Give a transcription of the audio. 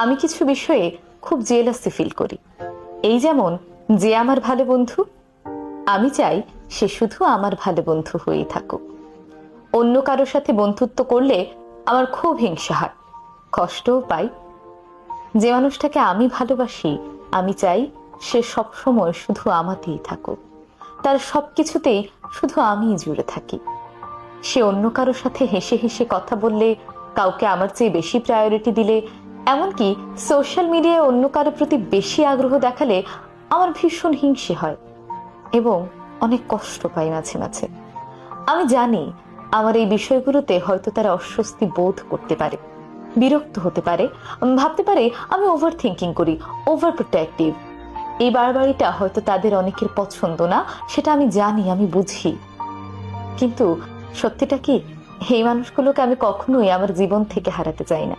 আমি কিছু বিষয়ে খুব জেলাসি ফিল করি। এই যেমন, যে আমার ভালো বন্ধু, আমি চাই সে শুধু আমার ভালো বন্ধু হয়েই থাকুক। অন্য কারোর সাথে বন্ধুত্ব করলে আমার খুব হিংসা হয়, কষ্টও পাই। যে মানুষটাকে আমি ভালোবাসি, আমি চাই সে সবসময় শুধু আমাতেই থাকুক, তার সবকিছুতেই শুধু আমিই জুড়ে থাকি। সে অন্য কারোর সাথে হেসে হেসে কথা বললে, কাউকে আমার চেয়ে বেশি প্রায়োরিটি দিলে, এমনকি সোশ্যাল মিডিয়ায় অন্য কারোর প্রতি বেশি আগ্রহ দেখালে আমার ভীষণ হিংসে হয় এবং অনেক কষ্ট পাই মাঝে মাঝে। আমি জানি আমার এই বিষয়গুলোতে হয়তো তারা অস্বস্তি বোধ করতে পারে, বিরক্ত হতে পারে, ভাবতে পারে আমি ওভার থিঙ্কিং করি, ওভার প্রোটেক্টিভ। এই বাড়াবাড়িটা হয়তো তাদের অনেকের পছন্দ না, সেটা আমি জানি, আমি বুঝি। কিন্তু সত্যিটা কি, এই মানুষগুলোকে আমি কখনোই আমার জীবন থেকে হারাতে চাই না।